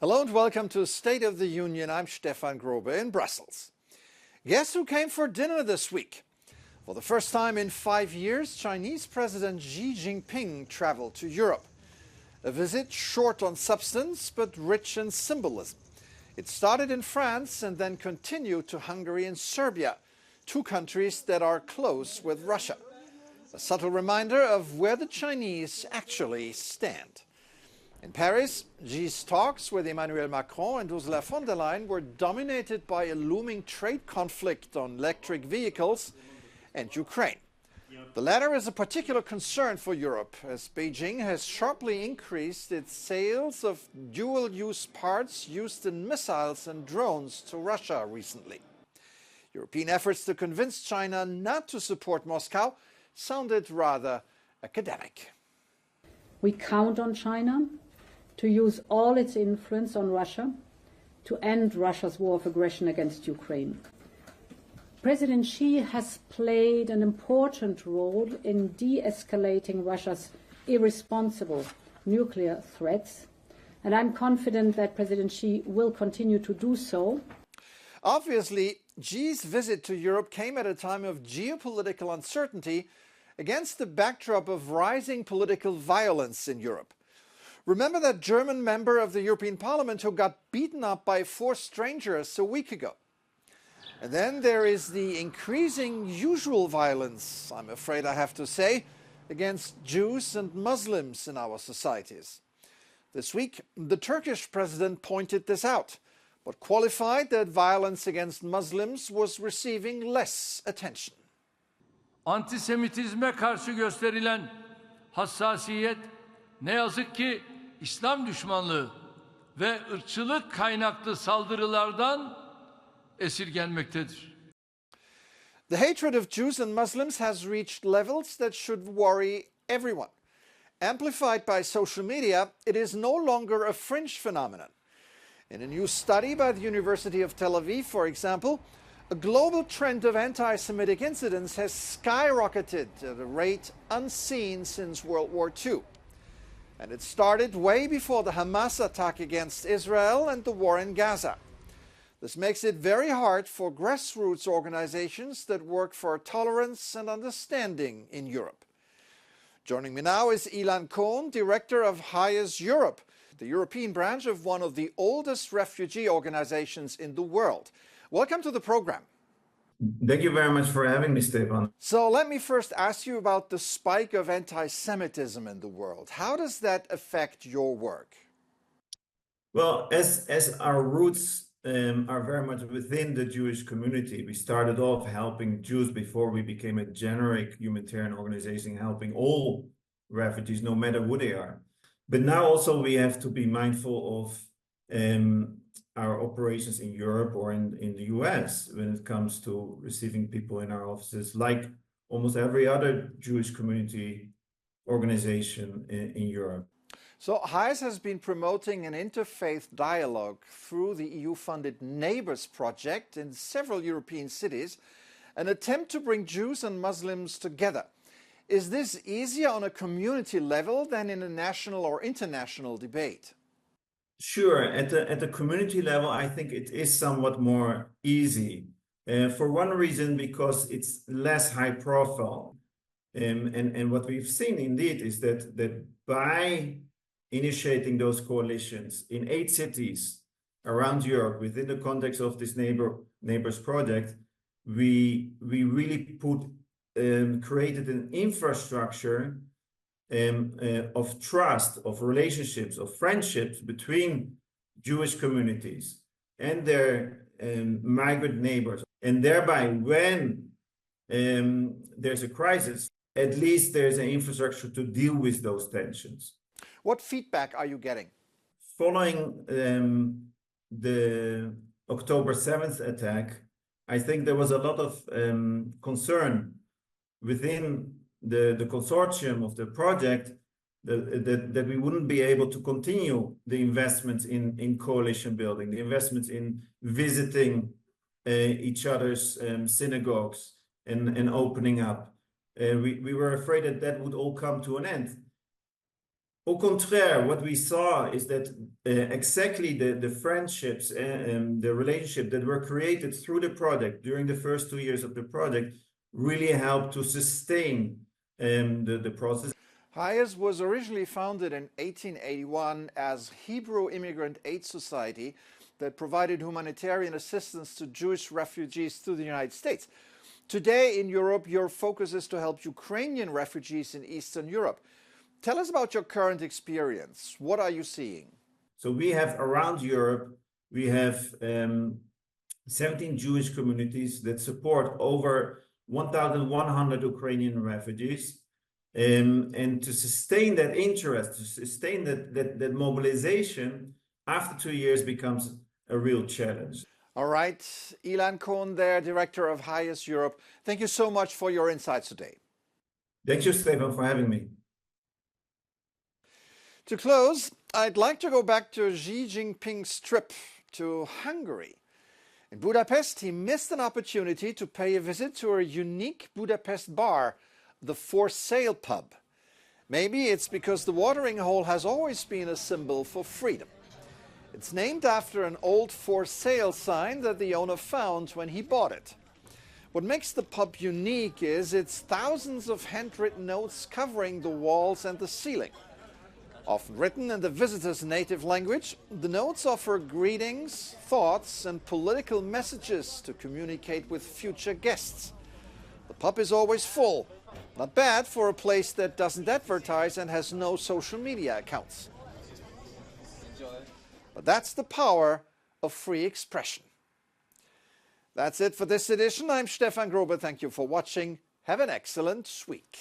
Hello and welcome to State of the Union. I'm Stefan Grobe in Brussels. Guess who came for dinner this week? For the first time in 5 years, Chinese President Xi Jinping traveled to Europe. A visit short on substance but rich in symbolism. It started in France and then continued to Hungary and Serbia, two countries that are close with Russia. A subtle reminder of where the Chinese actually stand. In Paris, Xi's talks with Emmanuel Macron and Ursula von der Leyen were dominated by a looming trade conflict on electric vehicles and Ukraine. The latter is a particular concern for Europe, as Beijing has sharply increased its sales of dual-use parts used in missiles and drones to Russia recently. European efforts to convince China not to support Moscow sounded rather academic. We count on China to use all its influence on Russia to end Russia's war of aggression against Ukraine. President Xi has played an important role in de-escalating Russia's irresponsible nuclear threats, and I'm confident that President Xi will continue to do so. Obviously, Xi's visit to Europe came at a time of geopolitical uncertainty against the backdrop of rising political violence in Europe. Remember that German member of the European Parliament who got beaten up by 4 strangers a week ago? And then there is the increasing usual violence, I'm afraid I have to say, against Jews and Muslims in our societies. This week, the Turkish president pointed this out, but qualified that violence against Muslims was receiving less attention. Antisemitizme karşı gösterilen hassasiyet ne yazık ki İslam düşmanlığı ve ırkçılık kaynaklı saldırılardan esirgenmektedir. The hatred of Jews and Muslims has reached levels that should worry everyone. Amplified by social media, it is no longer a fringe phenomenon. In a new study by the University of Tel Aviv, for example, a global trend of anti-Semitic incidents has skyrocketed at a rate unseen since World War II. And it started way before the Hamas attack against Israel and the war in Gaza. This makes it very hard for grassroots organizations that work for tolerance and understanding in Europe. Joining me now is Ilan Cohn, director of HIAS Europe, the European branch of one of the oldest refugee organizations in the world. Welcome to the program. Thank you very much for having me, Stefan. So let me first ask you about the spike of anti-Semitism in the world. How does that affect your work? Well, as our roots are very much within the Jewish community, we started off helping Jews before we became a generic humanitarian organization, helping all refugees, no matter who they are. But now also we have to be mindful of our operations in Europe or in the US when it comes to receiving people in our offices, like almost every other Jewish community organization in Europe. So HIAS has been promoting an interfaith dialogue through the EU-funded Neighbors project in several European cities, an attempt to bring Jews and Muslims together. Is this easier on a community level than in a national or international debate? Sure. At the community level, I think it is somewhat more easy. For one reason, because it's less high profile. And what we've seen indeed is that by initiating those coalitions in 8 cities around Europe within the context of this Neighbors project, we really created an infrastructure of trust, of relationships, of friendships between Jewish communities and their migrant neighbors. And thereby, when there's a crisis, at least there's an infrastructure to deal with those tensions. What feedback are you getting? Following the October 7th attack, I think there was a lot of concern within the consortium of the project that we wouldn't be able to continue the investments in coalition building, the investments in visiting each other's synagogues and opening up. We were afraid that would all come to an end. Au contraire, what we saw is that exactly the friendships and the relationship that were created through the project during the first 2 years of the project really helped to sustain the process. HIAS was originally founded in 1881 as Hebrew Immigrant Aid Society that provided humanitarian assistance to Jewish refugees to the United States. Today in Europe, your focus is to help Ukrainian refugees in Eastern Europe. Tell us about your current experience. What are you seeing? So we have around Europe, we have 17 Jewish communities that support over 1,100 Ukrainian refugees. And to sustain that interest, to sustain that mobilization after 2 years becomes a real challenge. All right, Ilan Cohn there, Director of HIAS Europe. Thank you so much for your insights today. Thank you, Stefan, for having me. To close, I'd like to go back to Xi Jinping's trip to Hungary. In Budapest, he missed an opportunity to pay a visit to a unique Budapest bar, the For Sale pub. Maybe it's because the watering hole has always been a symbol for freedom. It's named after an old For Sale sign that the owner found when he bought it. What makes the pub unique is its thousands of handwritten notes covering the walls and the ceiling. Often written in the visitor's native language, the notes offer greetings, thoughts, and political messages to communicate with future guests. The pub is always full. Not bad for a place that doesn't advertise and has no social media accounts. But that's the power of free expression. That's it for this edition. I'm Stefan Grobe. Thank you for watching. Have an excellent week.